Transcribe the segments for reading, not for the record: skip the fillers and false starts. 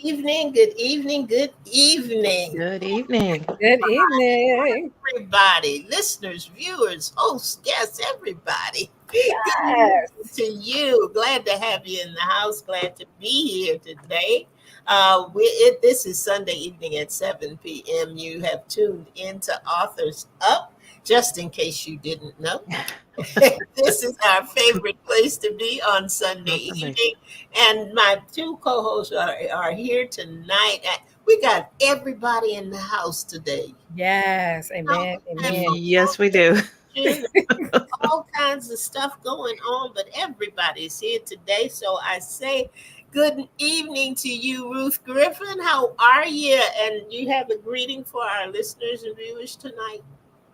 evening, good evening, good evening, Good evening. Good evening. everybody. Listeners, viewers, hosts, guests, everybody. Good evening Yes. to you. Glad to have you in the house. Glad to be here today. This is Sunday evening at 7 p.m. You have tuned into Authors Up, just in case you didn't know. This is our favorite place to be on Sunday Information. evening. And my two co hosts are here tonight. We got everybody in the house today. Yes. All Amen. kinds Amen. Yes, we do. of all kinds of stuff going on, but everybody's here today. So I say good evening to you, Ruth Griffin. How are you? And you have a greeting for our listeners and viewers tonight.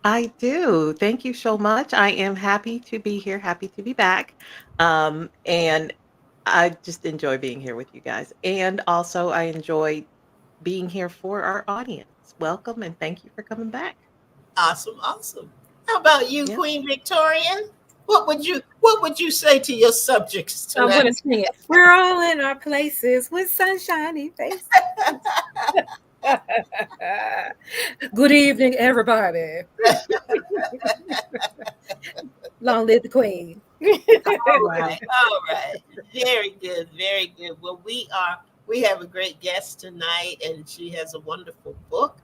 I do. Thank you so much. I am happy to be here, happy to be back. And I just enjoy being here with you guys. And also, I enjoy being here for our audience. Welcome and thank you for coming back. Awesome, awesome. How about you, Yep. Queen Victoria? What would you say to your subjects I'm tonight? going to sing it. We're all in our places with sunshiny faces. Good evening, everybody. Long live the queen. All Wow. right, all right. Very good, very good. Well, we have a great guest tonight, and she has a wonderful book,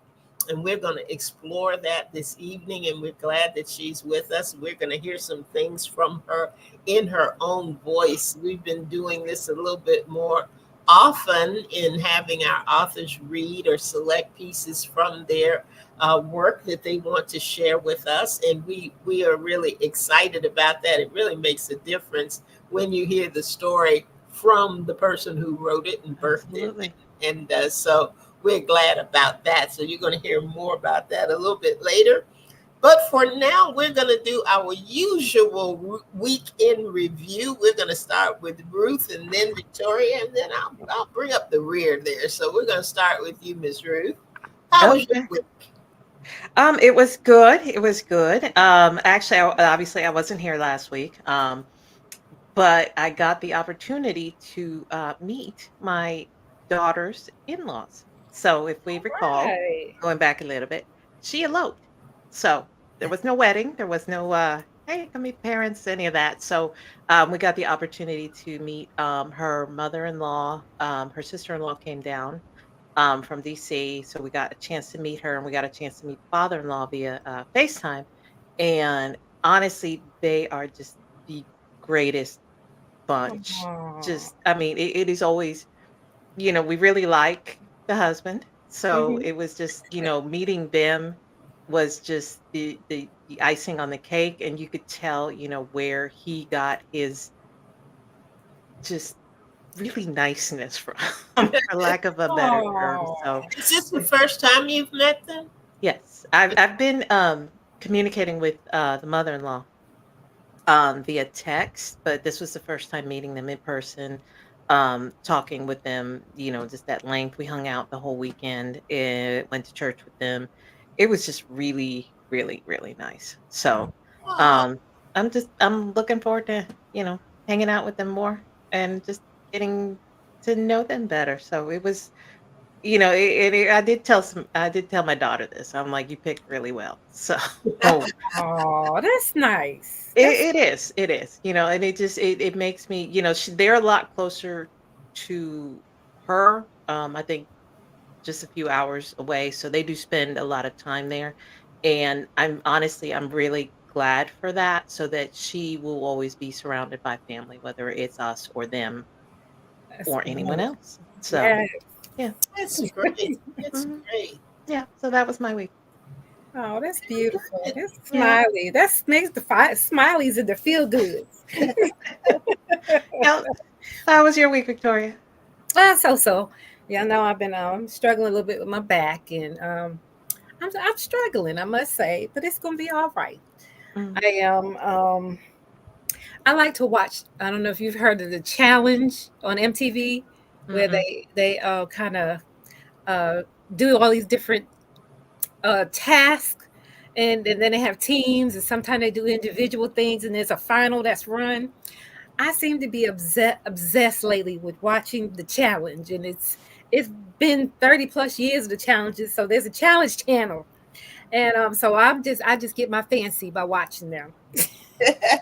and we're going to explore that this evening. And we're glad that she's with us. We're going to hear some things from her in her own voice. We've been doing this a little bit more often in having our authors read or select pieces from their work that they want to share with us, and we are really excited about that. It really makes a difference when you hear the story from the person who wrote it and birthed it, Absolutely. and so we're glad about that. So you're going to hear more about that a little bit later. But for now, we're going to do our usual week in review. We're going to start with Ruth and then Victoria, and then I'll bring up the rear there. So we're going to start with you, Miss Ruth. How was your Okay. week? It was good. It was good. Actually, obviously, I wasn't here last week. But I got the opportunity to meet my daughter's in-laws. So if we recall, Right. going back a little bit, she eloped. So there was no wedding, there was no hey, come meet parents, any of that. So we got the opportunity to meet her mother-in-law. Her sister-in-law came down from DC, so we got a chance to meet her, and we got a chance to meet the father-in-law via FaceTime. And honestly, they are just the greatest bunch. Aw. Just, I mean, it is always, we really like the husband. So Mhm. it was just, meeting them was just the icing on the cake. And you could tell, where he got his just really niceness from, for lack of a better term. So Aw. Is this the first time you've met them? yes, I've been communicating with the mother-in-law via text, but this was the first time meeting them in person, talking with them, just at length. We hung out the whole weekend, went to church with them. It was just really, really, really nice. So Oh, um, I'm looking forward to, hanging out with them more and just getting to know them better. So it was, I did tell my daughter this. I'm like, you picked really well. So Oh, that's nice. That's it is, and it makes me, they're a lot closer to her. I think just a few hours away, so they do spend a lot of time there, and I'm really glad for that, so that she will always be surrounded by family, whether it's us or them that's or anyone wonderful. else. So Yes. yeah, that's great. That's mhm, great. yeah. So that was my week. Oh, that's beautiful. That's Yeah. smiley. That makes the smileys and the feel goods. Yeah. How was your week, Victoria? So. Yeah, I know I've been struggling a little bit with my back, and I'm struggling, I must say, but it's gonna be all right. Mm, I I like to watch. I don't know if you've heard of the challenge on MTV, where mm-mm. they kind of uh do all these different tasks, and then they have teams, and sometimes they do individual things, and there's a final that's run. I seem to be obsessed lately with watching the challenge, and it's been 30 plus years of the challenges, so there's a challenge channel, and so I just get my fancy by watching them.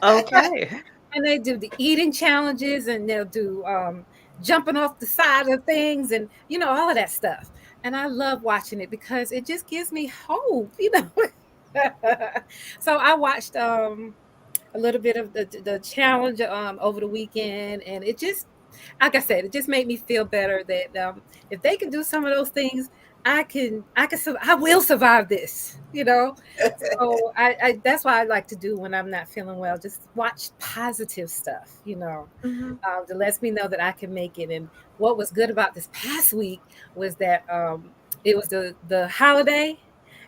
Okay. And they do the eating challenges, and they'll do jumping off the side of things, and all of that stuff. And I love watching it because it just gives me hope. So I watched a little bit of the challenge over the weekend, and it just, like I said, it just made me feel better that if they can do some of those things, I will survive this. So that's what I like to do when I'm not feeling well. Just watch positive stuff, Mhm. that lets me know that I can make it. And what was good about this past week was that it was the holiday,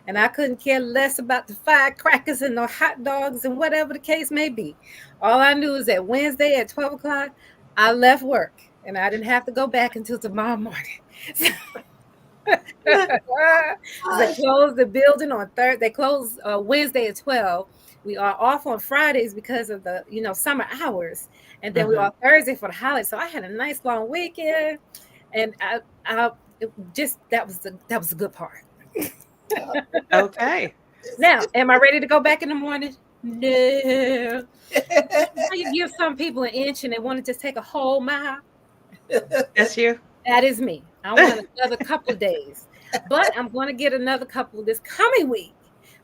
and I couldn't care less about the firecrackers and the hot dogs and whatever the case may be. All I knew is that Wednesday at 12 o'clock, I left work, and I didn't have to go back until tomorrow morning. They closed the building on third. They closed Wednesday at 12. We are off on Fridays because of the summer hours, and then we are Mhm. off Thursday for the holiday. So I had a nice long weekend, and I it just that was the good part. Okay. Now, am I ready to go back in the morning? No. How you give some people an inch and they want to just take a whole mile? That's you. That is me. I want another couple of days, but I'm going to get another couple this coming week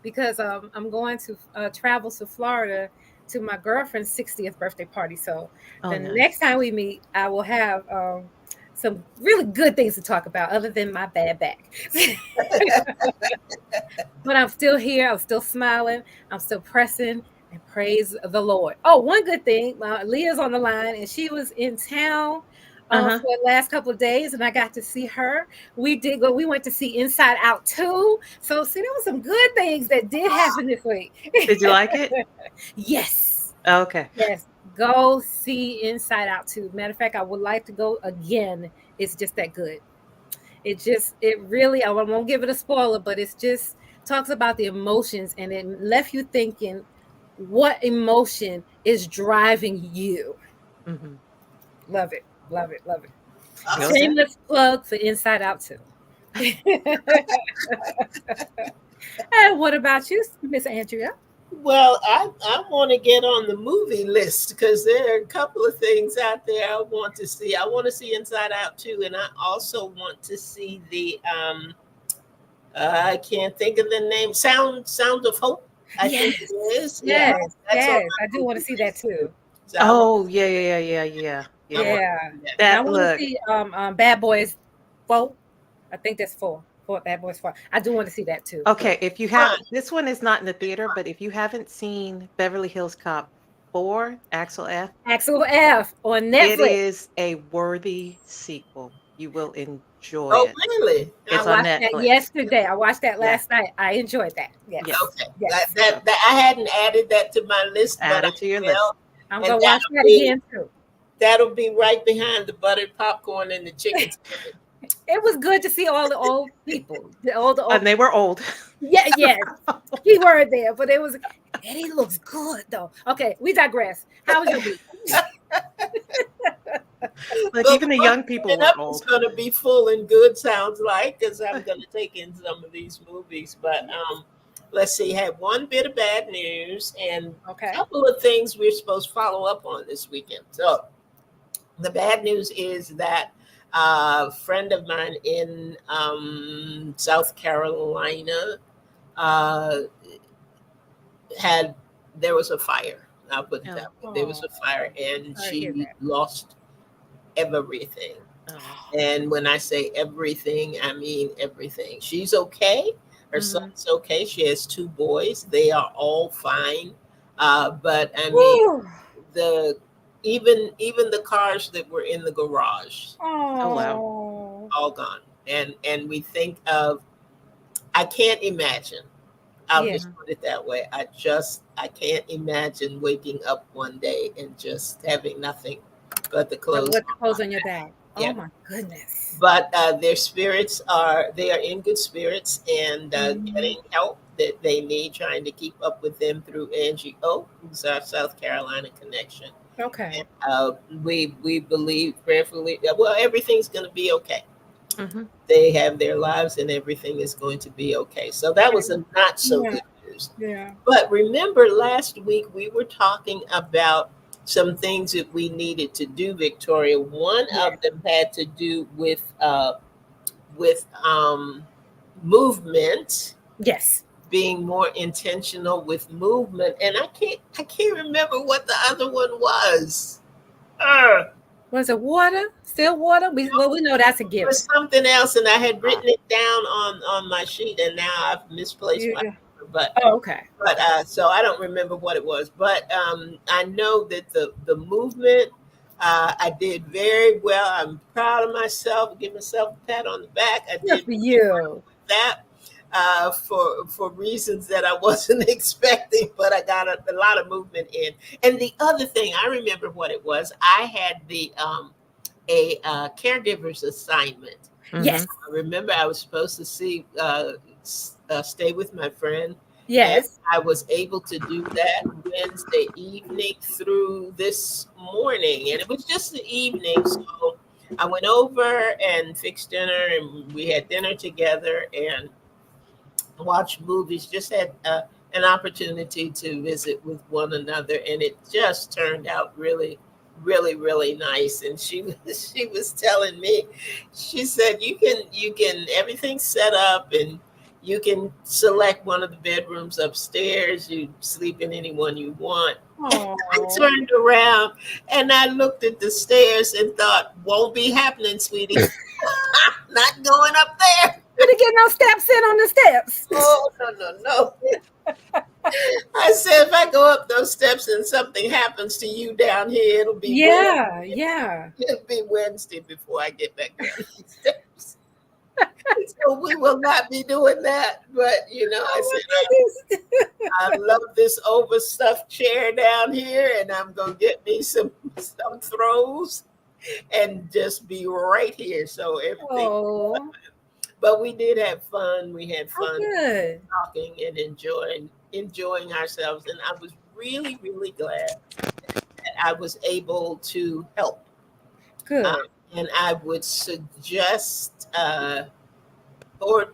because I'm going to travel to Florida to my girlfriend's 60th birthday party. So Oh, the nice. next time we meet, I will have some really good things to talk about other than my bad back. But I'm still here. I'm still smiling. I'm still pressing and praise the Lord. Oh, one good thing, Leah's on the line and she was in town for Uh-huh. the last couple of days, and I got to see her. We did go. We went to see Inside Out 2. So see, there were some good things that did happen this week. Did you like it? Yes, Okay. yes. Go see Inside Out 2. Matter of fact, I would like to go again. It's just that good. It really, I won't give it a spoiler, but it's just talks about the emotions, and it left you thinking what emotion is driving you. Mhm. Love it, love it, love it. Will do. Shameless plug for Inside Out too. And what about you, Miss Andrea? Well, I want to get on the movie list because there are a couple of things out there I want to see. I want to see Inside Out too, and I also want to see the I can't think of the name. Sound of Hope. I think it Yes, is. Yeah, yes, that's on yes. I my do want to movie see that list too. too. So I want Oh, to see yeah, that. yeah, yeah, yeah, yeah. I Yeah. want Yeah, to see that. and I That want to look. see Bad Boys 4. I think that's 4. 4 Bad Boys 4. I do want to see that too. Okay, if you have Fine. this one is not in the theater, but if you haven't seen Beverly Hills Cop 4, Axel F, Axel F on it Netflix. is a worthy sequel. You will enjoy Oh, it. really? I It's on watched that Netflix. yesterday. I watched that Yeah. last night. I enjoyed that. Yeah. Yes. Okay. That, Yes. that So that I hadn't added that to my list, but add I it to your list. will, I'm and gonna watch that again too. that'll be right behind the buttered popcorn and the chicken tenders. It was good to see all the old people. The old And they were old. yeah, yes. Key word there, but it was and he looks good though. Okay, we digress. How was your week? Like But even the my young people coming were up is old. going to be full and good, sounds like, because I'm going to take in some of these movies. But let's see, had one bit of bad news and a Okay. couple of things we're supposed to follow up on this weekend. So the bad news is that a friend of mine in South Carolina uh, had there was a fire. I'll put it that Oh, way. There was Oh, a fire, and sorry to hear she that. lost everything. oh. And when I say everything, I mean everything. She's okay. Her Mhm. son's okay. She has two boys. They are all fine. But I mean, Woo. the even the cars that were in the garage, Oh wow. Oh. all gone. And we think of, I can't imagine. I'll Yeah. just Mhm. put it that way. I can't imagine waking up one day and just having nothing but the But clothes with the on my clothes on your back. back. Oh Yeah. my goodness. But their spirits are they are in good spirits and Mhm. getting help that they need, trying to keep up with them through Angie O, who's our South Carolina connection. Okay. And we believe prayerfully that, well, everything's going to be okay. Mhm. they have their lives and everything is going to be okay. So that was a not so Yeah. good news. Yeah. But remember, last week we were talking about some things that we needed to do, Victoria. One Yeah. of them had to do with movement, Yes. being more intentional with movement, and I can't remember what the other one was. Uh, Was it water? Still water? We know that's a it was given. something else, and I had written it down on my sheet, and now I've misplaced my Yeah. paper. But Oh, okay. but so I don't remember what it was. But I know that the movement, I did very well. I'm proud of myself. Give myself a pat on the back. I Good did for you. that for reasons that I wasn't expecting, but I got a lot of movement in. And the other thing, I remember what it was. I had the a caregiver's assignment. Yes. Mhm. I remember I was supposed to stay with my friend, and Yes. I was able to do that Wednesday evening through this morning, and it was just the evening. So I went over and fixed dinner, and we had dinner together and watched movies. Just had an opportunity to visit with one another, and it just turned out really, really, really nice. And she she was telling me, she said you can everything's set up and you can select one of the bedrooms upstairs. You sleep in any one you want. I Oh. turned around and I looked at the stairs and thought, won't be happening, sweetie. Not going up there. You didn't get no steps in on the steps. Oh, no, no, no. I said, if I go up those steps and something happens to you down here, it'll be Wednesday. Yeah. Yeah. It'll be Wednesday before I get back down these steps. So we will not be doing that. But, I Oh said, my goodness. I love this overstuffed chair down here, and I'm going to get me some throws and just be right here. So everything, Oh. but we did have fun. We had Oh, fun good. talking and enjoying ourselves, and I was really, really glad that I was able to help. uh, Good. and I would suggest, or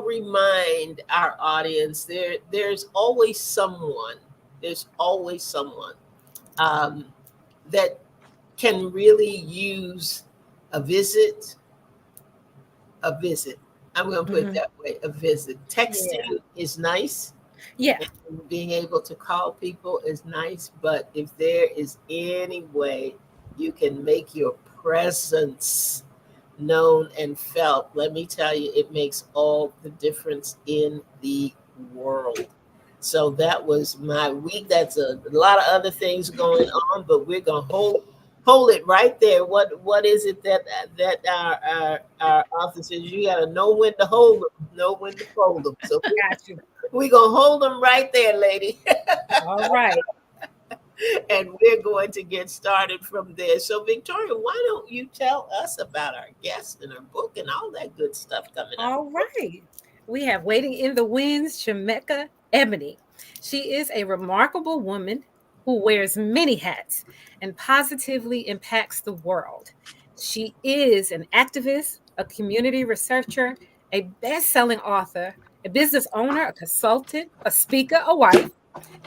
remind our audience, there's always someone um, that can really use a visit. A visit I'm going to put it Mhm. that way, a visit. Yeah. Texting is nice, Yeah. and being able to call people is nice, but if there is any way you can make your presence known and felt, let me tell you, it makes all the difference in the world. So that was my week. That's a lot of other things going on, but we're gonna hold it right there. What is it that our author says? You gotta know when to hold them, know when to fold them. So Got you. we're gonna hold them right there, lady. All right. And we're going to get started from there. So, Victoria, why don't you tell us about our guest and our book and all that good stuff coming up? All right. We have Waiting in the Winds, Shemekka Ebony. She is a remarkable woman who wears many hats and positively impacts the world. She is an activist, a community researcher, a best selling author, a business owner, a consultant, a speaker, a wife,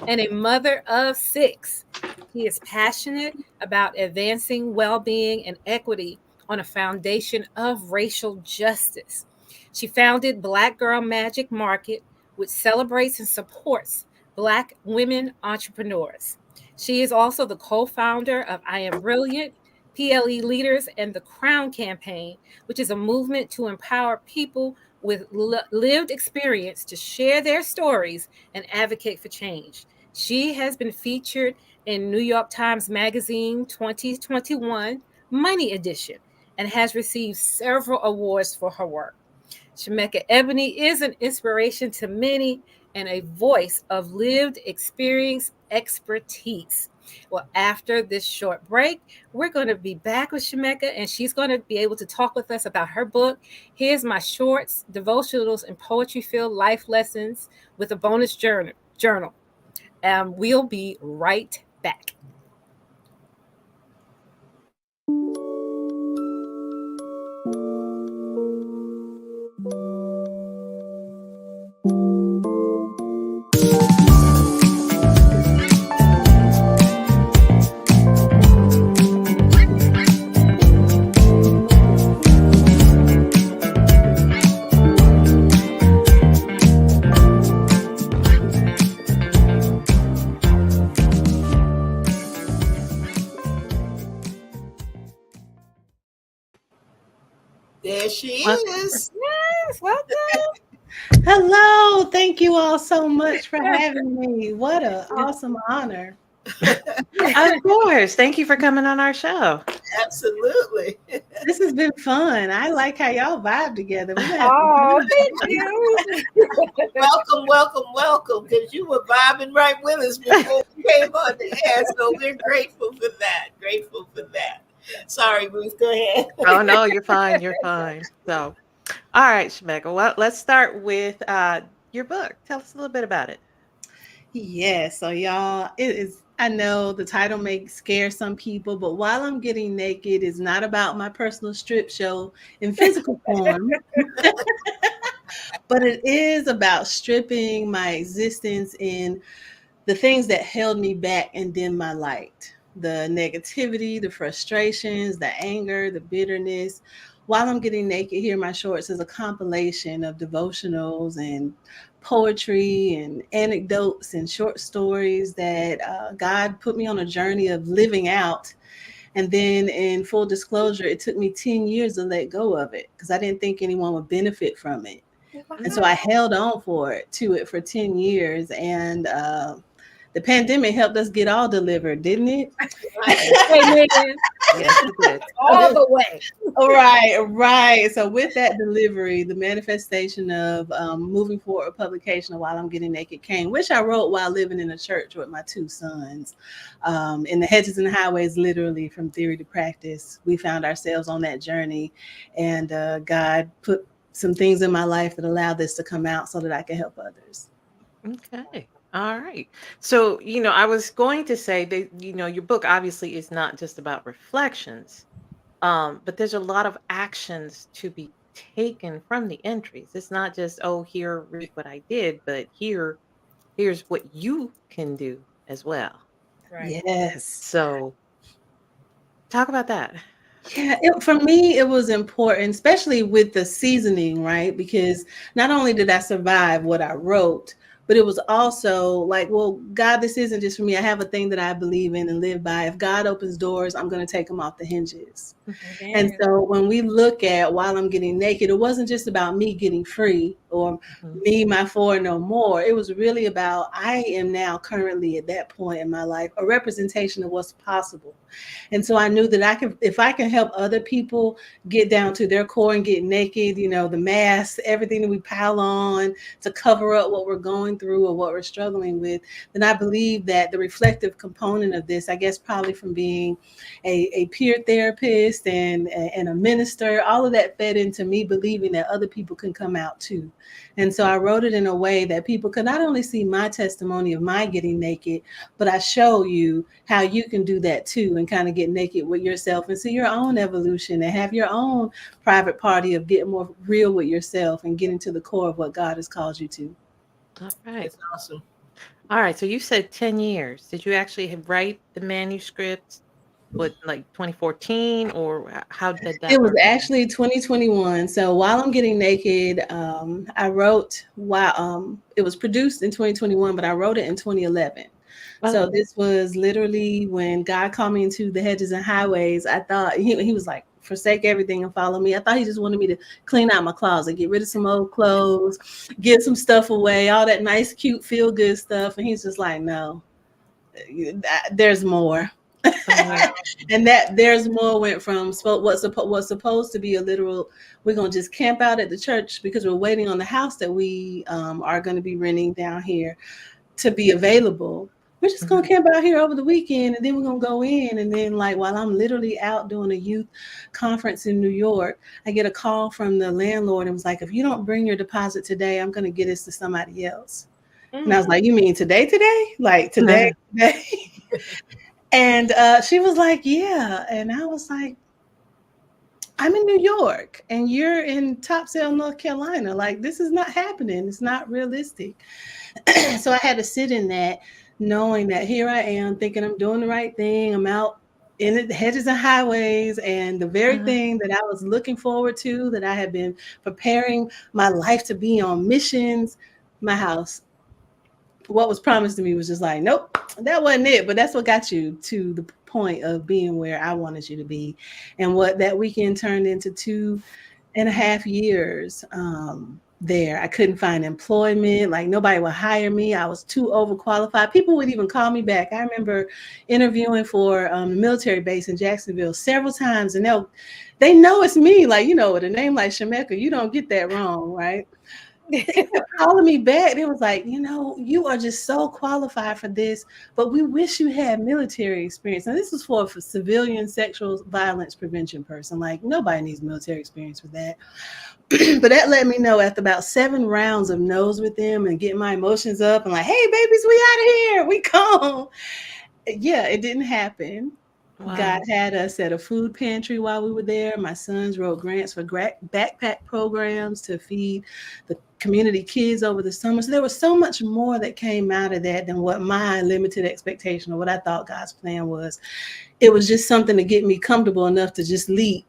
and a mother of six. He is passionate about advancing well being and equity on a foundation of racial justice. She founded Black Girl Magic Market, which celebrates and supports Black women entrepreneurs. She is also the co founder of I Am Brilliant, PLE Leaders, and the Crown Campaign, which is a movement to empower people with lived experience to share their stories and advocate for change. She has been featured in New York Times Magazine 2021 Money Edition and has received several awards for her work. Shemekka Ebony is an inspiration to many and a voice of lived experience expertise. Well, after this short break, we're going to be back with Shemekka, and she's going to be able to talk with us about her book. Here's my shorts, devotionals, and poetry filled life lessons with a bonus journal. We'll be right back. she Well, is. Yes, welcome. Hello. Thank you all so much for having me. What an awesome honor. of course. Thank you for coming on our show. Absolutely. This has been fun. I like how y'all vibe together. We're gonna have some Oh, fun. thank you. Welcome, welcome, welcome, because you were vibing right with us before we came on the air. So we're grateful for that. Grateful for that. Sorry, Ruth, go ahead. Oh no, you're fine. You're fine. So, all right, Shemekka. Well, let's start with your book. Tell us a little bit about it. Yes, so y'all, it is. I know the title may scare some people, but While I'm Getting Naked is not about my personal strip show in physical form, but it is about stripping my existence in the things that held me back and dim my light, the negativity, the frustrations, the anger, the bitterness. While I'm Getting Naked here, my shorts is a compilation of devotionals and poetry and anecdotes and short stories that God put me on a journey of living out. And then, in full disclosure, it took me 10 years to let go of it because I didn't think anyone would benefit from it. And so Mhm. I Wow. held on to it for 10 years. And the pandemic helped us get all delivered, didn't it? Right. Amen. Yes, it did. All the way. Right, right. So with that delivery, the manifestation of moving forward with publication of While I'm Getting Naked came, which I wrote while living in a church with my two sons. In the hedges and highways, literally from theory to practice, we found ourselves on that journey, and God put some things in my life that allowed this to come out so that I could help others. Okay. All right. So, I was going to say that, your book obviously is not just about reflections, but there's a lot of actions to be taken from the entries. It's not just, oh, here, read what I did, but here's what you can do as well. Right. Yes. So, talk about that. Yeah, for me, it was important, especially with the seasoning, right? Because not only did I survive what I wrote, but it was also like, well, God, this isn't just for me. I have a thing that I believe in and live by. If God opens doors, I'm going to take them off the hinges. And Amen. so when we look at While I'm Getting Naked, it wasn't just about me getting free or Mhm. me, my four, no more. It was really about I am now currently at that point in my life, a representation of what's possible. And so I knew that if I can help other people get down to their core and get naked, the mask, everything that we pile on to cover up what we're going through or what we're struggling with, then I believe that the reflective component of this, I guess probably from being a peer therapist and a minister, all of that fed into me believing that other people can come out too. And so I wrote it in a way that people could not only see my testimony of my getting naked, but I show you how you can do that too and kind of get naked with yourself and see your own evolution and have your own private party of getting more real with yourself and getting to the core of what God has called you to. All right. That's awesome. All right. So you said 10 years. Did you actually write the manuscript? What, like 2014, or how did It that was work? actually 2021. So While I'm Getting Naked, I wrote while it was produced in 2021, but I wrote it in 2011. Oh, So this was literally when God called me into the hedges and highways. I thought he was like, forsake everything and follow me. I thought he just wanted me to clean out my closet, get rid of some old clothes, get some stuff away, all that nice, cute, feel good stuff. And he's just like, no, there's more. uh, And that there's more went from what's supposed to be a literal, we're going to just camp out at the church because we're waiting on the house that we are going to be renting down here to be available. We're just going mhm, to camp out here over the weekend and then we're going to go in. And then, like, while I'm literally out doing a youth conference in New York, I get a call from the landlord and was like, if you don't bring your deposit today, I'm going to get this to somebody else. And I was Mm. like, you mean today, today? Like today, uh, today? And she was like, yeah. And I was like, I'm in New York and you're in Topsail, North Carolina. Like, this is not happening. It's not realistic. So I had to sit in that, knowing that here I am thinking I'm doing the right thing. I'm out in the hedges and highways, and the very uh, thing that I was looking forward to, that I had been preparing my life to be on missions, my house, what was promised to me was just like, nope, that wasn't it. But that's what got you to the point of being where I wanted you to be. And what that weekend turned into 2 and a half years there. I couldn't find employment. Like nobody would hire me. I was too overqualified. People would even call me back. I remember interviewing for a military base in Jacksonville several times, and they know it's me. Like, with a name like Shemekka, you don't get that wrong, right? They kept calling me back. They was like, you are just so qualified for this, but we wish you had military experience. And this was for a civilian sexual violence prevention person. Like nobody needs military experience for that. But that let me know after about 7 rounds of no's with them and getting my emotions up and like, hey, babies, we out of here. We gone. Yeah, it didn't happen. Wow. God had us at a food pantry while we were there. My sons wrote grants for backpack programs to feed the community kids over the summer. So there was so much more that came out of that than what my limited expectation or what I thought God's plan was. It was just something to get me comfortable enough to just leap.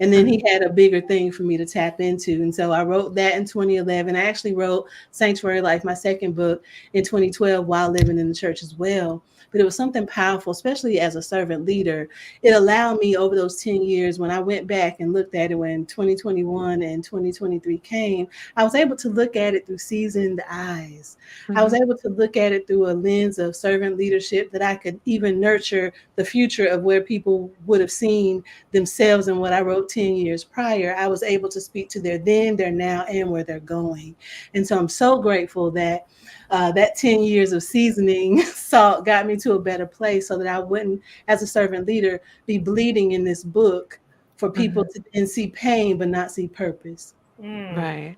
And then he had a bigger thing for me to tap into. And so I wrote that in 2011. I actually wrote Sanctuary Life, my second book, in 2012 while living in the church as well. But it was something powerful, especially as a servant leader. It allowed me over those 10 years, when I went back and looked at it when 2021 and 2023 came, I was able to look at it through seasoned eyes. I was able to look at it through a lens of servant leadership that I could even nurture the future of where people would have seen themselves in what I wrote 10 years prior. I was able to speak to their then, their now, and where they're going. And so I'm so grateful that that 10 years of seasoning salt got me to a better place so that I wouldn't, as a servant leader, be bleeding in this book for people to and see pain but not see purpose. Right.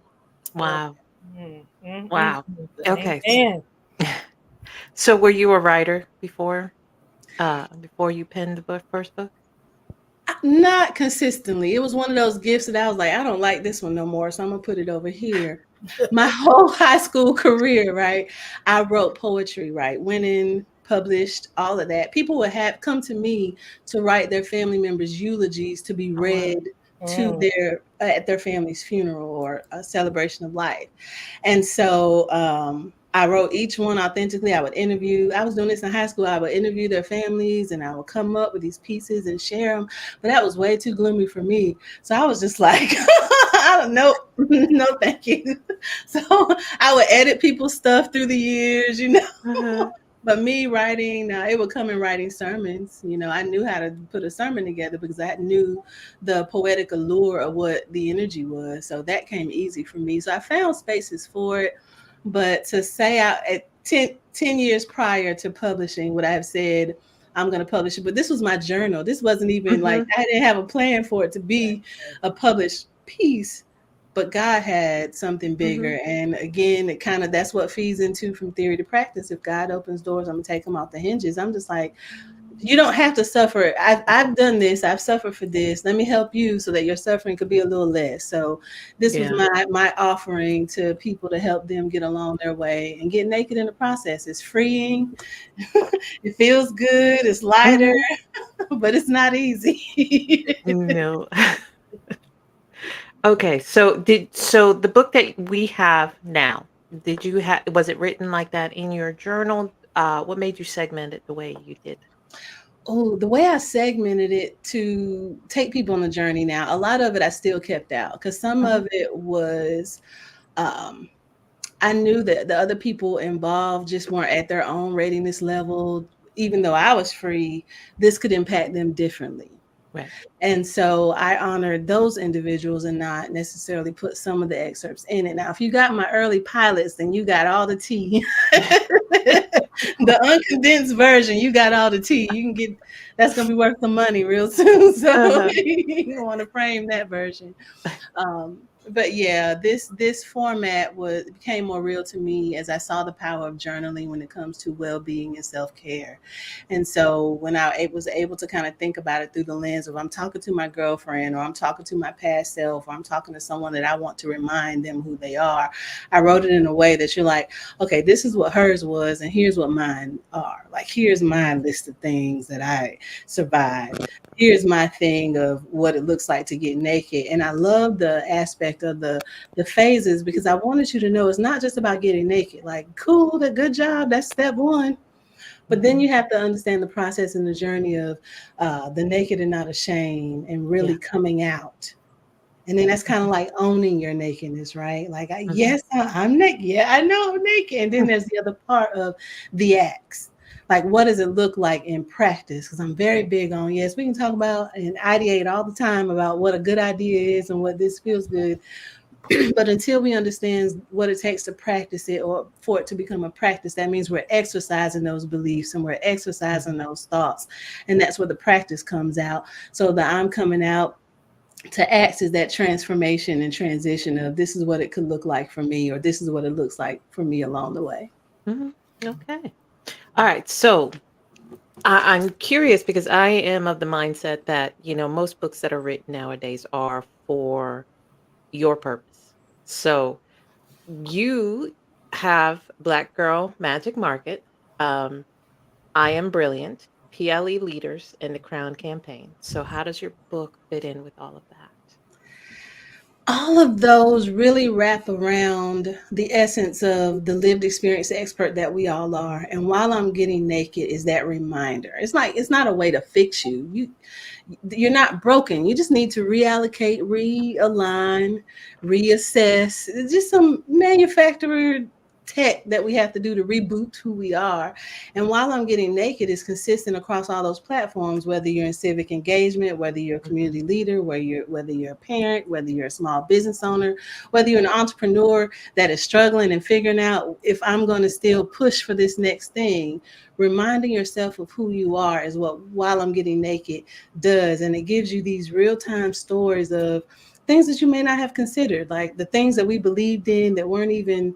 Wow. Mm. Wow. Okay. Amen. So were you a writer before you penned the first book? Not consistently. It was one of those gifts that I was like, I don't like this one no more, so I'm gonna put it over here. My whole high school career, right? I wrote poetry, right? Went in, published, all of that. People would have come to me to write their family members' eulogies to be read to their at their family's funeral or a celebration of life. And so I wrote each one authentically. I would interview. I was doing this in high school. I would interview their families and I would come up with these pieces and share them. But that was way too gloomy for me. So I was just like, I don't know. No, thank you. So I would edit people's stuff through the years, But me writing, it would come in writing sermons. I knew how to put a sermon together because I knew the poetic allure of what the energy was. So that came easy for me. So I found spaces for it. But to say at 10 years prior to publishing, would I have said, I'm going to publish it? But this was my journal. This wasn't even like, I didn't have a plan for it to be a published piece. But God had something bigger. And again, that's what feeds into from theory to practice. If God opens doors, I'm going to take them off the hinges. I'm just like, you don't have to suffer. I've done this. I've suffered for this. Let me help you so that your suffering could be a little less. So this was my offering to people to help them get along their way and get naked in the process. It's freeing. It feels good. It's lighter, but it's not easy. No. Okay, so the book that we have now, was it written like that in your journal? What made you segment it the way you did? Oh, the way I segmented it to take people on the journey now, a lot of it I still kept out because some of it was, I knew that the other people involved just weren't at their own readiness level. Even though I was free, this could impact them differently. Right. And so I honored those individuals and not necessarily put some of the excerpts in it. Now, if you got my early pilots, then you got all the tea. The uncondensed version, you got all the tea. You can get, that's going to be worth some money real soon. So you want to frame that version. But yeah, this format became more real to me as I saw the power of journaling when it comes to well-being and self-care. And so when I was able to kind of think about it through the lens of I'm talking to my girlfriend, or I'm talking to my past self, or I'm talking to someone that I want to remind them who they are, I wrote it in a way that you're like, okay, this is what hers was, and here's what mine are. Like, here's my list of things that I survived. Here's my thing of what it looks like to get naked. And I love the aspect of the phases because I wanted you to know it's not just about getting naked. Like, cool, good job. That's step one. But then you have to understand the process and the journey of the naked and not ashamed and really coming out And then that's kind of like owning your nakedness, right? Like, Mhm. yes, I'm naked. Yeah, I know I'm naked. And then there's the other part of the acts. Like, what does it look like in practice? Because I'm very big on, yes, we can talk about and ideate all the time about what a good idea is and what this feels good. But until we understand what it takes to practice it or for it to become a practice, that means we're exercising those beliefs and we're exercising Mhm. those thoughts. And that's where the practice comes out. So the I'm coming out to acts is that transformation and transition of this is what it could look like for me, or this is what it looks like for me along the way. Mhm. Okay. All right. So I'm curious because I am of the mindset that, most books that are written nowadays are for your purpose. So you have Black Girl Magic Market, um, I Am Brilliant, PLE Leaders, and the Crown Campaign. So how does your book fit in with all of that? All of those really wrap around the essence of the lived experience expert that we all are. And while I'm getting naked is that reminder. It's like it's not a way to fix you. You're not broken. You just need to reallocate, realign, reassess. It's just some manufacturer tech that we have to do to reboot who we are. And while I'm getting naked is consistent across all those platforms, whether you're in civic engagement, whether you're a Mhm. community leader, whether you're a parent, whether you're a small business owner, whether you're an entrepreneur that is struggling and figuring out if I'm going to still push for this next thing. Reminding yourself of who you are is what While I'm Getting Naked does. And it gives you these real-time stories of things that you may not have considered, like the things that we believed in that weren't even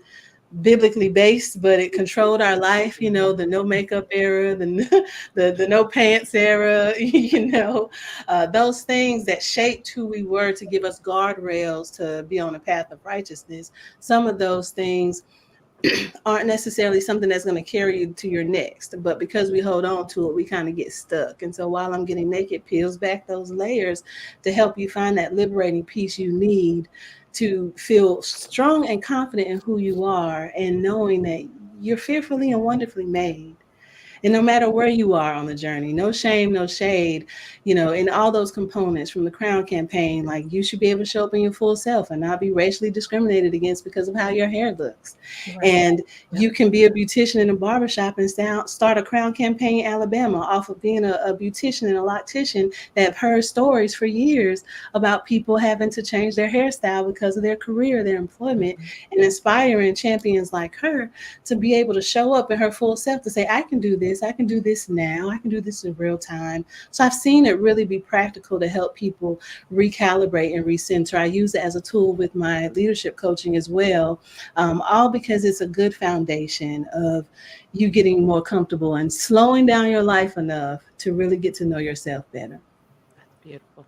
biblically based, but it controlled our life. The no makeup era, the no pants era. Those things that shaped who we were to give us guardrails to be on a path of righteousness. Some of those things aren't necessarily something that's going to carry you to your next, but because we hold on to it, we kind of get stuck. And so while I'm Getting Naked peels back those layers to help you find that liberating peace you need to feel strong and confident in who you are and knowing that you're fearfully and wonderfully made. And no matter where you are on the journey, no shame, no shade, in all those components from the Crown Campaign, like you should be able to show up in your full self and not be racially discriminated against because of how your hair looks. Right. And Yep. you can be a beautician in a barbershop and start a Crown Campaign in Alabama off of being a beautician and a loctician that have heard stories for years about people having to change their hairstyle because of their career, their employment, Mhm. and inspiring champions like her to be able to show up in her full self to say, I can do this, I can do this now, I can do this in real time. So I've seen it really be practical to help people recalibrate and recenter. I use it as a tool with my leadership coaching as well, all because it's a good foundation of you getting more comfortable and slowing down your life enough to really get to know yourself better. That's beautiful.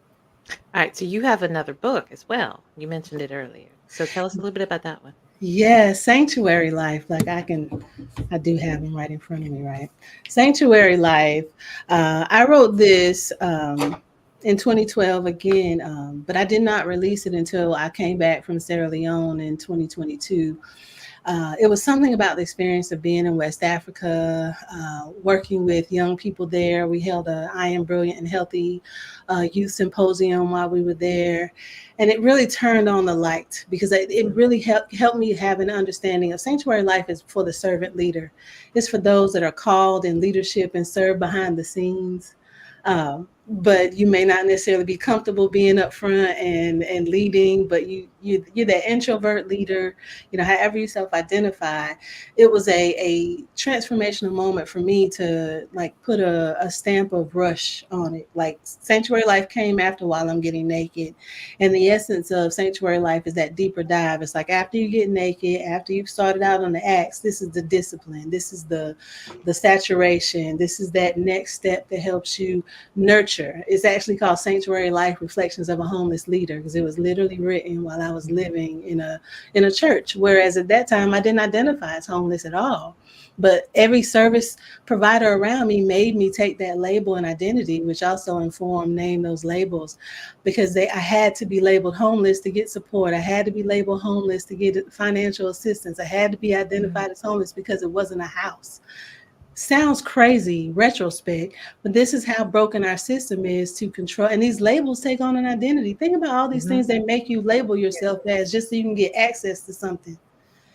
All right. So you have another book as well. You mentioned it earlier. So tell us a little bit about that one. Yeah, Sanctuary Life. Like I do have them right in front of me, right? Sanctuary Life. I wrote this in 2012 again, but I did not release it until I came back from Sierra Leone in 2022. It was something about the experience of being in West Africa, working with young people there. We held a I Am Brilliant and Healthy youth symposium while we were there. And it really turned on the light because it really helped me have an understanding of sanctuary life is for the servant leader. It's for those that are called in leadership and serve behind the scenes. But you may not necessarily be comfortable being up front and leading, but you're that introvert leader, however you self-identify. It was a transformational moment for me to like put a stamp of rush on it. Like Sanctuary Life came after While I'm Getting Naked. And the essence of Sanctuary Life is that deeper dive. It's like after you get naked, after you've started out on the acts, this is the discipline. This is the saturation. This is that next step that helps you nurture. It's actually called Sanctuary Life Reflections of a Homeless Leader because it was literally written while I was living in a church. Whereas at that time I didn't identify as homeless at all. But every service provider around me made me take that label and identity, which also informed name those labels because I had to be labeled homeless to get support. I had to be labeled homeless to get financial assistance. I had to be Mhm. identified as homeless because it wasn't a house. Sounds crazy retrospect, but this is how broken our system is to control. And these labels take on an identity. Think about all these Mhm. things that make you label yourself as just so you can get access to something.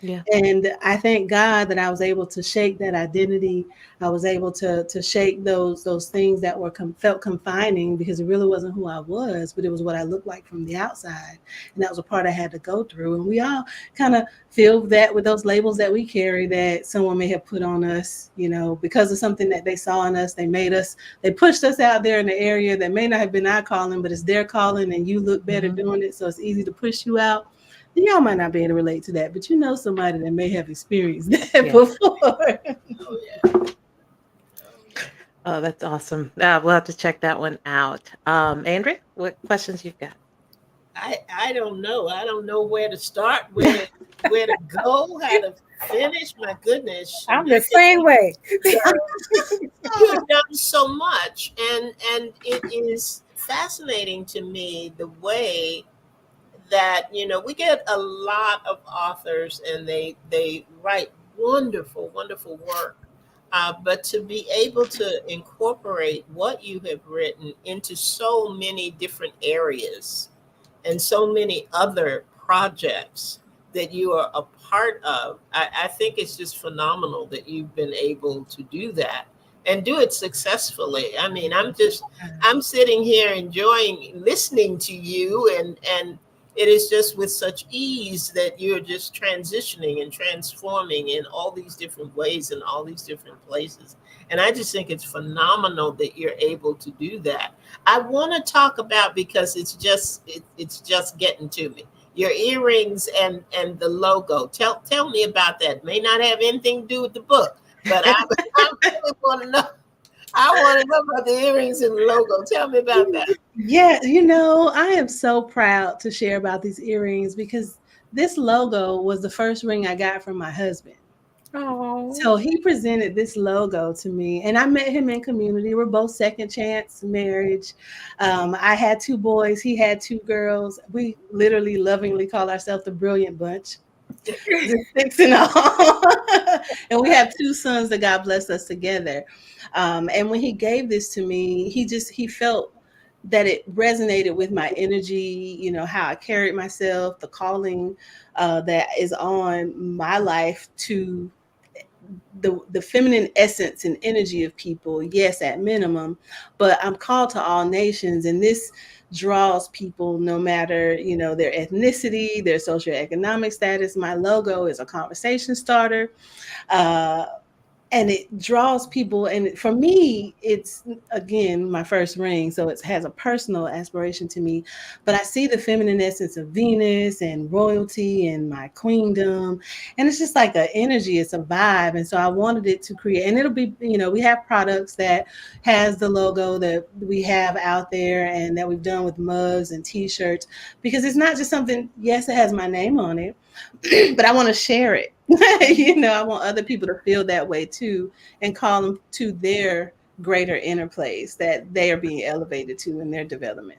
Yeah. And I thank God that I was able to shake that identity. I was able to shake those things that were felt confining, because it really wasn't who I was, but it was what I looked like from the outside, and that was a part I had to go through. And we all kind of feel that with those labels that we carry that someone may have put on us, because of something that they saw in us. They made us, they pushed us out there in the area that may not have been our calling, but it's their calling, and you look better Mhm. doing it, so it's easy to push you out. Y'all might not be able to relate to that, but you know somebody that may have experienced that Yes. before. Oh yeah. Oh yeah. Oh, that's awesome. We'll have to check that one out. Andrea, what questions you've got? I don't know. I don't know where to start, where to go, how to finish. My goodness, I'm the Shemekka, same way. you've done so much, and it is fascinating to me the way that we get a lot of authors, and they write wonderful work, but to be able to incorporate what you have written into so many different areas and so many other projects that you are a part of. I think it's just phenomenal that you've been able to do that and do it successfully. I mean, I'm sitting here enjoying listening to you, and it is just with such ease that you're just transitioning and transforming in all these different ways in all these different places. And I just think it's phenomenal that you're able to do that. I want to talk about, because it's just getting to me. Your earrings and the logo. Tell me about that. May not have anything to do with the book, but I really want to know. I want to know about the earrings and the logo. Tell me about that. Yeah, I am so proud to share about these earrings, because this logo was the first ring I got from my husband. Oh, So he presented this logo to me, and I met him in community. We're both second chance marriage. I had two boys, he had two girls. We literally lovingly call ourselves the Brilliant Bunch. Just six and all. And we have two sons that God blessed us together. And when he gave this to me, he felt that it resonated with my energy, how I carried myself, the calling that is on my life to the feminine essence and energy of people, yes, at minimum, but I'm called to all nations, and this draws people no matter their ethnicity, their socioeconomic status. My logo is a conversation starter. uh, and it draws people. And for me, it's again my first ring, so it has a personal aspiration to me. But I see the feminine essence of Venus and royalty and my queendom, and it's just like an energy, it's a vibe. And so I wanted it to create, and it'll be, we have products that has the logo that we have out there and that we've done with mugs and t-shirts, because it's not just something, yes, it has my name on it, but I want to share it. I want other people to feel that way too, and call them to their greater inner place that they are being elevated to in their development.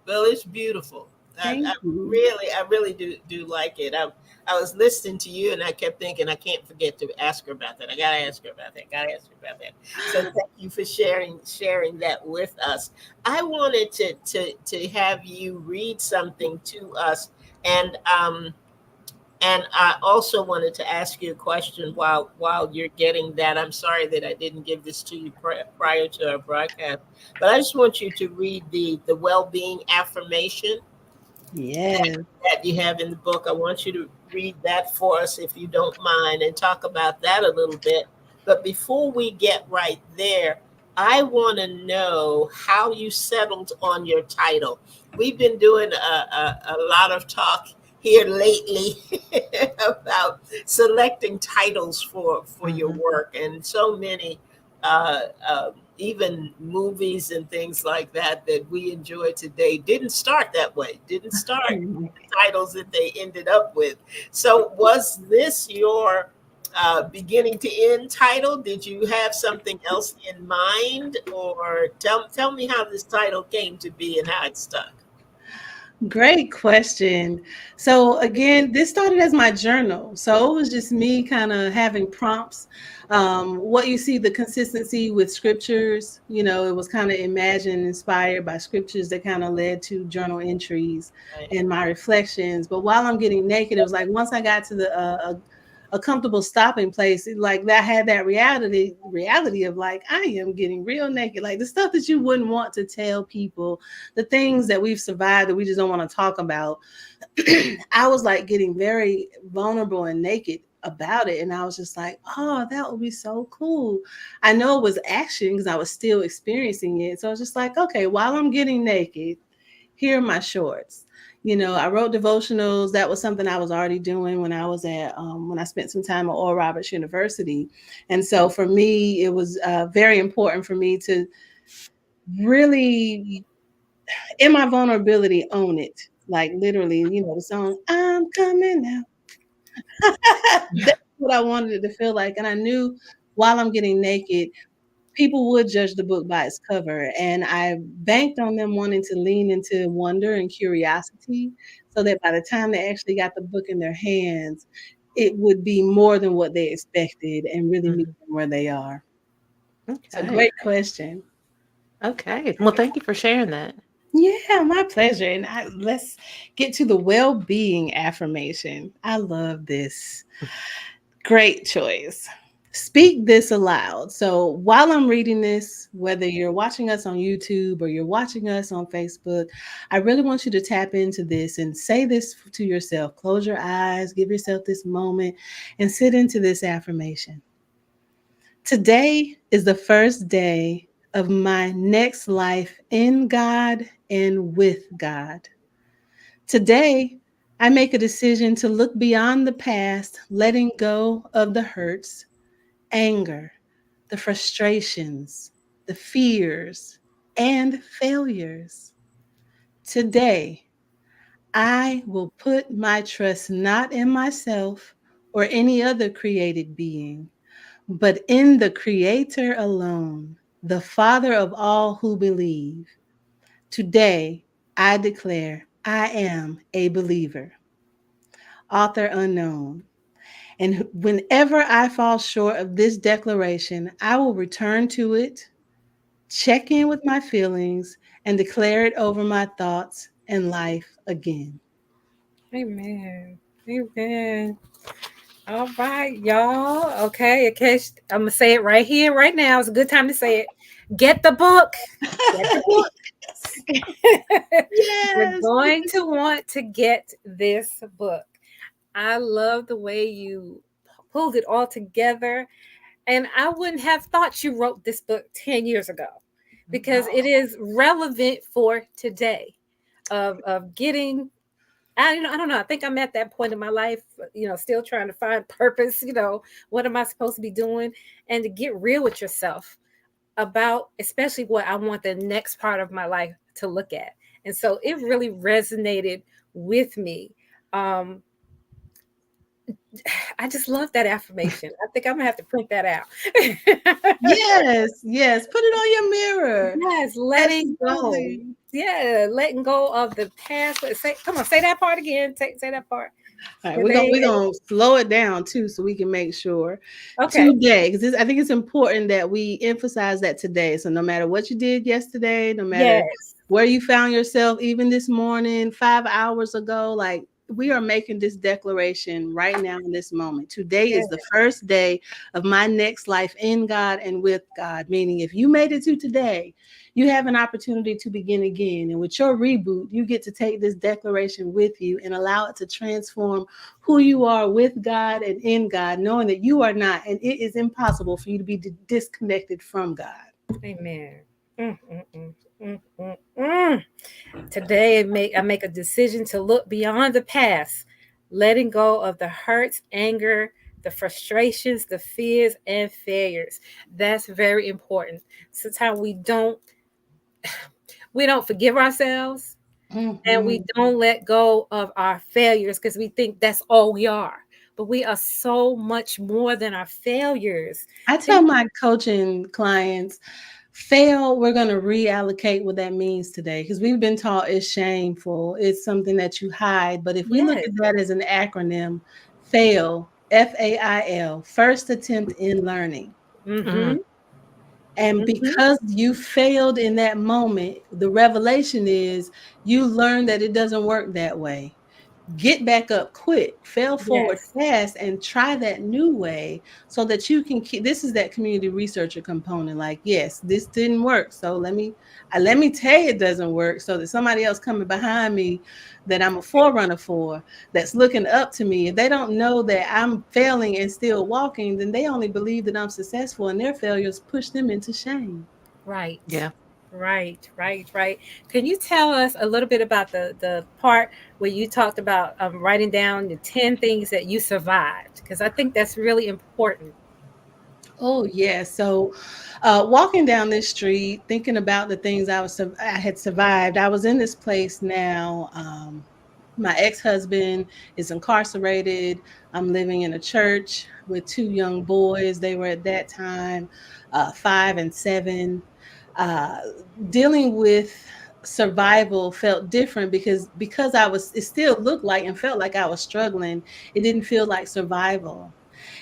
Well, it's beautiful. Thank you. I really do like it. I was listening to you, and I kept thinking, I can't forget to ask her about that. I gotta ask her about that. Gotta ask her about that. So thank you for sharing that with us. I wanted to have you read something to us, and I also wanted to ask you a question while you're getting that. I'm sorry that I didn't give this to you prior to our broadcast, but I just want you to read the well-being affirmation Yes. that you have in the book. I want you to read that for us, if you don't mind, and talk about that a little bit. But before we get right there, I want to know how you settled on your title. We've been doing a lot of talk here lately about selecting titles for your Mhm. work, and so many uh, even movies and things like that that we enjoy today didn't start that way, didn't start titles that they ended up with. So, was this your beginning to end title? Did you have something else in mind, or tell me how this title came to be and how it stuck? Great question. So again, this started as my journal. So it was just me kind of having prompts. What you see, the consistency with scriptures, it was kind of imagined, inspired by scriptures that kind of led to journal entries Right. and my reflections. But while I'm getting naked, it was like once I got to a comfortable stopping place, like that had that reality of like I am getting real naked, like the stuff that you wouldn't want to tell people, the things that we've survived that we just don't want to talk about. I was like getting very vulnerable and naked about it, and I was just like, oh, that would be so cool. I know it was action because I was still experiencing it, so I was just like, okay, while I'm getting naked, here are my shorts. I wrote devotionals. That was something I was already doing when I was when I spent some time at Oral Roberts University. And so for me, it was very important for me to really, in my vulnerability, own it. Like literally, the song, I'm coming now. That's what I wanted it to feel like. And I knew while I'm getting naked, people would judge the book by its cover. And I banked on them wanting to lean into wonder and curiosity so that by the time they actually got the book in their hands, it would be more than what they expected and really meet Mhm. them where they are. So, Okay. great question. Okay. Well, thank you for sharing that. Yeah, my pleasure. And let's get to the well being affirmation. I love this. Great choice. Speak this aloud. So while I'm reading this, whether you're watching us on YouTube or you're watching us on Facebook, I really want you to tap into this and say this to yourself. Close your eyes, give yourself this moment, and sit into this affirmation. Today is the first day of my next life in God and with God. Today, I make a decision to look beyond the past, letting go of the hurts, anger, the frustrations, the fears, and failures. Today, I will put my trust not in myself or any other created being, but in the Creator alone, the Father of all who believe. Today, I declare I am a believer. Author unknown. And whenever I fall short of this declaration, I will return to it, check in with my feelings, and declare it over my thoughts and life again. Amen. Amen. All right, y'all. Okay, in case I'm gonna say it right here, right now. It's a good time to say it. Get the book. Get the book. You're Yes. going to want to get this book. I love the way you pulled it all together. And I wouldn't have thought you wrote this book 10 years ago because it is relevant for today of getting I don't know. I think I'm at that point in my life, still trying to find purpose. What am I supposed to be doing? And to get real with yourself about, especially what I want the next part of my life to look at. And so it really resonated with me. Um, I just love that affirmation. I think I'm gonna have to print that out. Yes. Yes. Put it on your mirror. Yes, letting go. Absolutely. Yeah, letting go of the past. Say, come on, say that part again. Say that part. All right, Today. we're gonna slow it down too, so we can make sure Okay. today, because I think it's important that we emphasize that today. So no matter what you did yesterday, no matter Yes. where you found yourself, even this morning, 5 hours ago, like we are making this declaration right now in this moment. Today Yes. is the first day of my next life in God and with God. Meaning, if you made it to today, you have an opportunity to begin again. And with your reboot, you get to take this declaration with you and allow it to transform who you are with God and in God, knowing that you are not, and it is impossible for you to be disconnected from God. Amen. Mm, mm, mm, mm, mm, mm. Today, I make a decision to look beyond the past, letting go of the hurts, anger, the frustrations, the fears, and failures. That's very important. Sometimes we don't forgive ourselves, and we Mhm. don't let go of our failures because we think that's all we are. But we are so much more than our failures. I tell Think, my coaching clients, Fail, we're going to reallocate what that means today because we've been taught it's shameful. It's something that you hide. But if we look Yes. at that as an acronym, fail, FAIL, first attempt in learning. Mm-hmm. Mm, And Mm-hmm. because you failed in that moment, the revelation is you learn that it doesn't work that way. Get back up quick, fail forward Yes. fast, and try that new way so that you can keep. This is that community researcher component. Like, yes, this didn't work, so let me tell you it doesn't work, so that somebody else coming behind me, that I'm a forerunner for, that's looking up to me. If they don't know that I'm failing and still walking, then they only believe that I'm successful, and their failures push them into shame. Right. yeah. Right. Can you tell us a little bit about the part where you talked about writing down the 10 things that you survived? Because I think that's really important. Oh yeah. So, walking down this street, thinking about the things I had survived. I was in this place now. My ex-husband is incarcerated. I'm living in a church with two young boys. They were at that time 5 and 7. Uh, Dealing with survival felt different because I was. It still looked like and felt like I was struggling. It didn't feel like survival.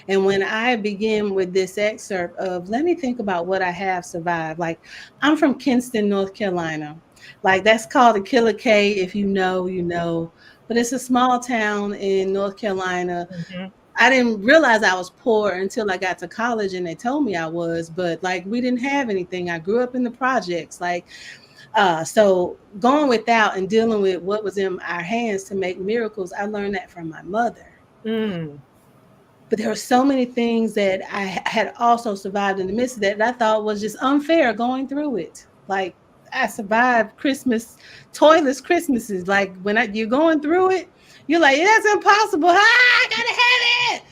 And when I begin with this excerpt of, let me think about what I have survived. Like, I'm from Kinston, North Carolina. Like, that's called a Killer K. If you know, you know. But it's a small town in North Carolina. Hmm. I didn't realize I was poor until I got to college and they told me I was, but like we didn't have anything. I grew up in the projects. So going without and dealing with what was in our hands to make miracles, I learned that from my mother. Mm. But there were so many things that I had also survived in the midst of that I thought was just unfair going through it. Like I survived Christmas, toyless Christmases. Like you're going through it, you're like, that's impossible. I gotta have it.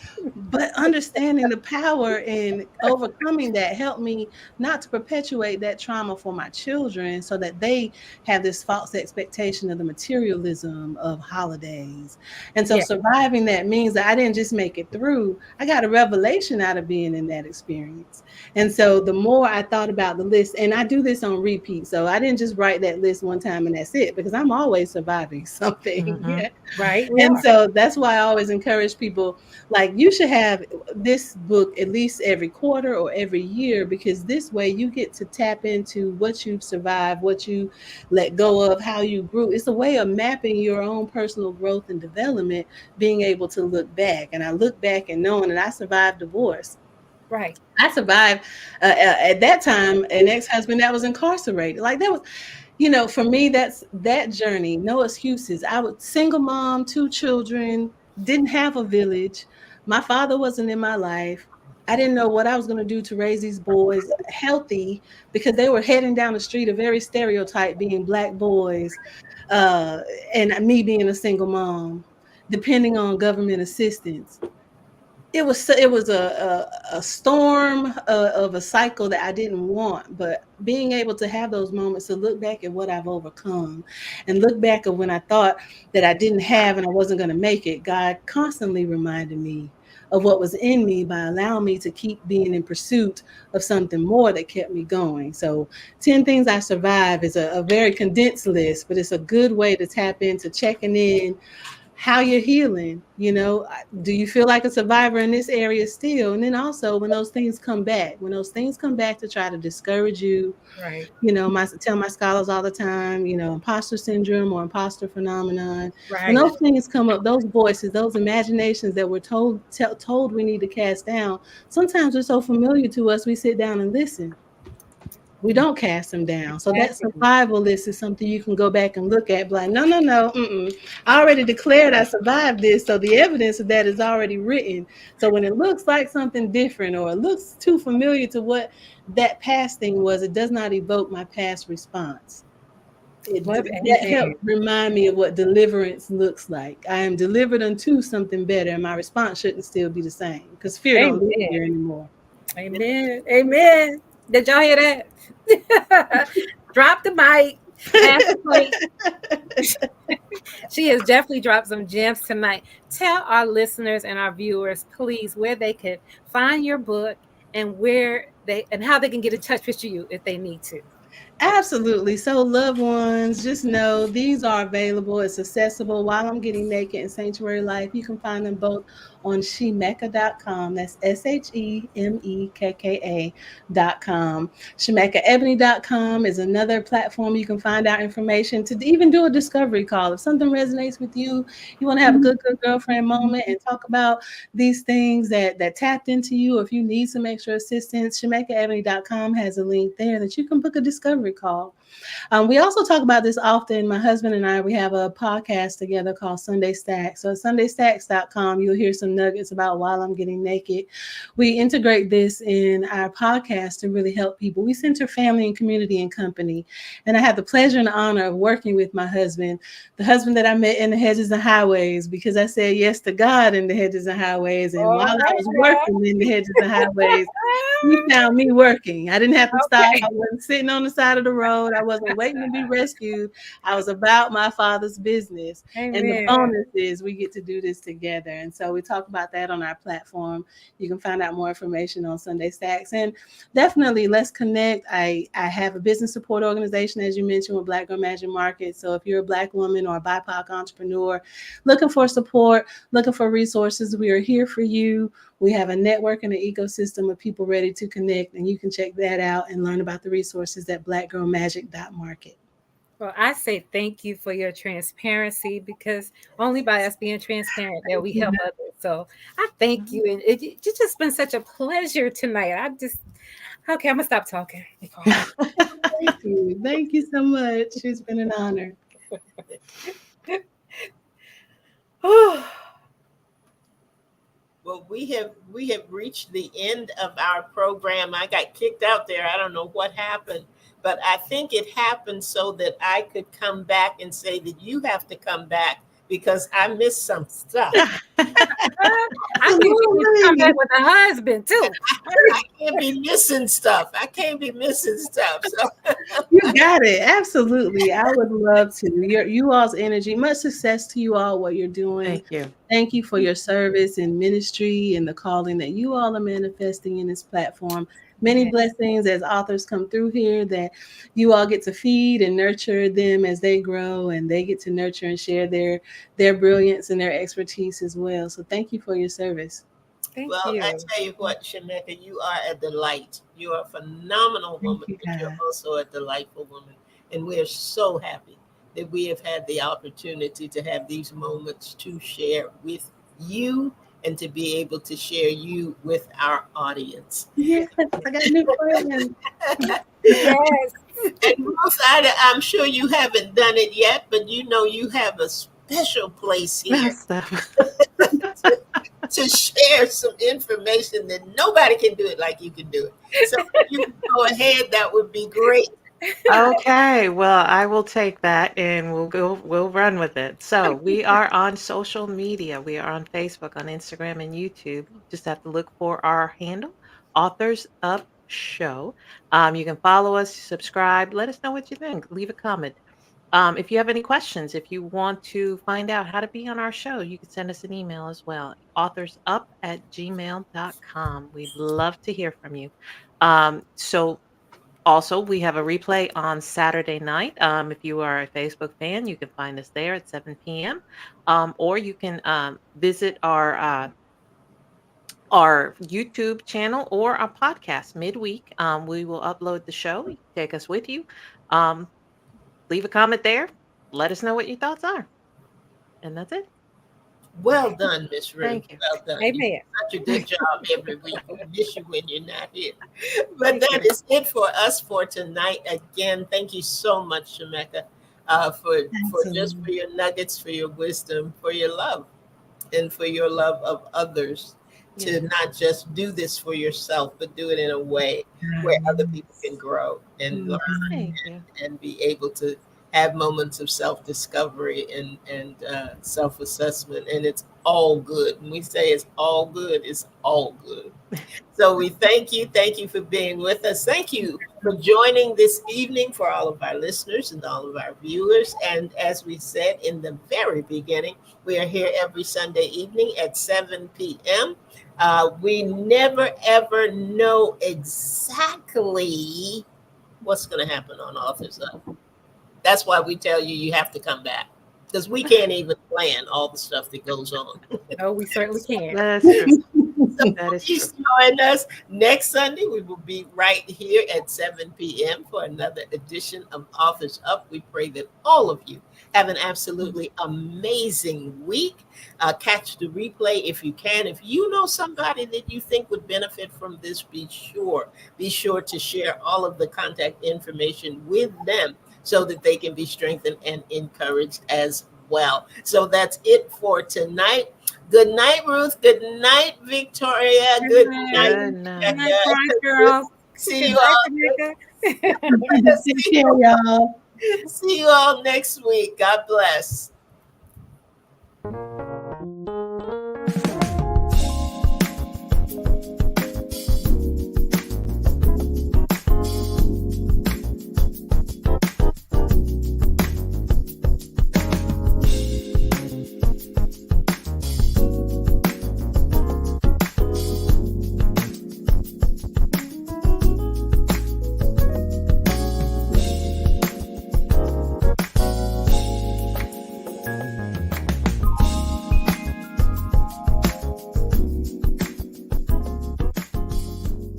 But understanding the power in overcoming that helped me not to perpetuate that trauma for my children so that they have this false expectation of the materialism of holidays. And so Yeah. surviving that means that I didn't just make it through, I got a revelation out of being in that experience. And so the more I thought about the list, and I do this on repeat. So I didn't just write that list one time and that's it, because I'm always surviving something. Hmm. Right. We And are. so that's why I always encourage people, like, you should have this book at least every quarter or every year, because this way you get to tap into what you've survived, what you let go of, how you grew. It's a way of mapping your own personal growth and development, being able to look back. And I look back and knowing that I survived divorce. Right. I survived at that time an ex-husband that was incarcerated. Like that was, for me, that's that journey. No excuses. I was single mom, 2 children, didn't have a village. My father wasn't in my life. I didn't know what I was going to do to raise these boys healthy, because they were heading down the street, a very stereotype, being Black boys, uh, and me being a single mom, depending on government assistance. It was a storm of a cycle that I didn't want. But being able to have those moments to look back at what I've overcome, and look back at when I thought that I didn't have and I wasn't going to make it, God constantly reminded me of what was in me by allowing me to keep being in pursuit of something more that kept me going. So 10 things I survived is a very condensed list, but it's a good way to tap into checking in how you're healing. Do you feel like a survivor in this area still? And then also, when those things come back to try to discourage you, Right. tell my scholars all the time, imposter syndrome or imposter phenomenon. When Right. those things come up, those voices, those imaginations that we're told we need to cast down, sometimes they're so familiar to us, we sit down and listen. We don't cast them down. So that Exactly. survival list is something you can go back and look at. Like, no, no, no. I already declared I survived this. So the evidence of that is already written. So when it looks like something different, or it looks too familiar to what that past thing was, it does not evoke my past response. What? That Amen. helped remind me of what deliverance looks like. I am delivered unto something better, and my response shouldn't still be the same, because fear don't live Amen. here anymore. Amen. Amen. Did y'all hear that? Drop the mic. Pass the plate. She has definitely dropped some gems tonight. Tell our listeners and our viewers, please, where they could find your book and where they and how they can get in touch with you if they need to. Absolutely. So, loved ones, just know these are available. It's accessible. While I'm Getting Naked and Sanctuary Life, you can find them both on Shemekka.com. That's SHEMEKKA.com. ShemekkaEbony.com is another platform you can find out information to even do a discovery call. If something resonates with you, you want to have a good girlfriend moment and talk about these things that tapped into you, or if you need some extra assistance, ShemekkaEbony.com has a link there that you can book a discovery call. We also talk about this often. My husband and I, we have a podcast together called Sunday Stacks. So at SundayStacks.com, you'll hear some nuggets about While I'm Getting Naked. We integrate this in our podcast to really help people. We center family and community and company. And I have the pleasure and honor of working with my husband, the husband that I met in the hedges and highways, because I said yes to God in the hedges and highways. And while All I right, was girl. working in the hedges and highways, he found me working. I didn't have to stop. Okay. I wasn't sitting on the side of the road. I wasn't waiting to be rescued. I was about my Father's business. And the Amen. bonus is we get to do this together. And so we talk about that on our platform. You can find out more information on Sunday Stacks. And definitely let's connect. I have a business support organization, as you mentioned, with Black Girl Magic Market. So if you're a Black woman or a BIPOC entrepreneur looking for support, looking for resources, we are here for you. We have a network and an ecosystem of people ready to connect, and you can check that out and learn about the resources at blackgirlmagic.market. Well, I say thank you for your transparency because only by us being transparent that we help others. So I thank you. And it's just been such a pleasure tonight. Okay, I'm going to stop talking. Be quiet. Thank you. Thank you so much. It's been an honor. Well, we have reached the end of our program. I got kicked out there. I don't know what happened, but I think it happened so that I could come back and say that you have to come back because I missed some stuff. I think you need to come back with a husband too. I can't be missing stuff. I can't be missing stuff. So You got it. Absolutely. I would love to. You all's energy. Much success to you all, what you're doing. Thank you. Thank you for your service and ministry and the calling that you all are manifesting in this platform. Many blessings as authors come through here that you all get to feed and nurture them as they grow, and they get to nurture and share their brilliance and their expertise as well. So thank you for your service. Thank well, I you. tell you what, Shemekka, you are a delight. You are a phenomenal Thank woman, you, but you're guys. also a delightful woman. And we are so happy that we have had the opportunity to have these moments to share with you and to be able to share you with our audience. Yes, I got new friends. Yes. And Ruth, I'm sure you haven't done it yet, but you know you have a special place Well, here stuff. to share some information that nobody can do it like you can do it. So if you can go ahead, that would be great. Okay, well, I will take that and we'll run with it. So we are on social media. We are on Facebook, on Instagram, and YouTube. Just have to look for our handle, Authors Up Show. You can follow us, subscribe, let us know what you think, leave a comment. If you have any questions, if you want to find out how to be on our show, you can send us an email as well, authorsup@gmail.com. We'd love to hear from you. So also, we have a replay on Saturday night. If you are a Facebook fan, you can find us there at 7 p.m. Or you can visit our YouTube channel or our podcast midweek. We will upload the show. You can take us with you. Um, Leave a comment there. Let us know what your thoughts are. And that's it. Well done, Miss Ruth. Thank you. Well done. You do Amen. such a good job every week. We miss you when you're not here. But Thank that you. is it for us for tonight. Again, thank you so much, Shemekka, for just Absolutely. for your nuggets, for your wisdom, for your love, and for your love of others. To Yes. not just do this for yourself, but do it in a way where other people can grow and learn Thank you. and be able to have moments of self-discovery and self-assessment, and it's all good. When we say it's all good, it's all good. So we thank you for being with us. Thank you for joining this evening, for all of our listeners and all of our viewers. And as we said in the very beginning, we are here every Sunday evening at 7 p.m. We never ever know exactly what's going to happen on Authors Up. That's why we tell you have to come back, because we can't even plan all the stuff that goes on. No, we certainly can't. That's true. So That is true. please join us next Sunday. We will be right here at 7 p.m. for another edition of Authors Up. We pray that all of you have an absolutely amazing week. Catch the replay if you can. If you know somebody that you think would benefit from this, be sure to share all of the contact information with them so that they can be strengthened and encouraged as well. So that's it for tonight. Good night, Ruth. Good night, Victoria. Good Good night. night, Good Good night. night, Shemekka. Crunch Girls. See Good you night, all. Shemekka. Take care, y'all. See you all next week. God bless.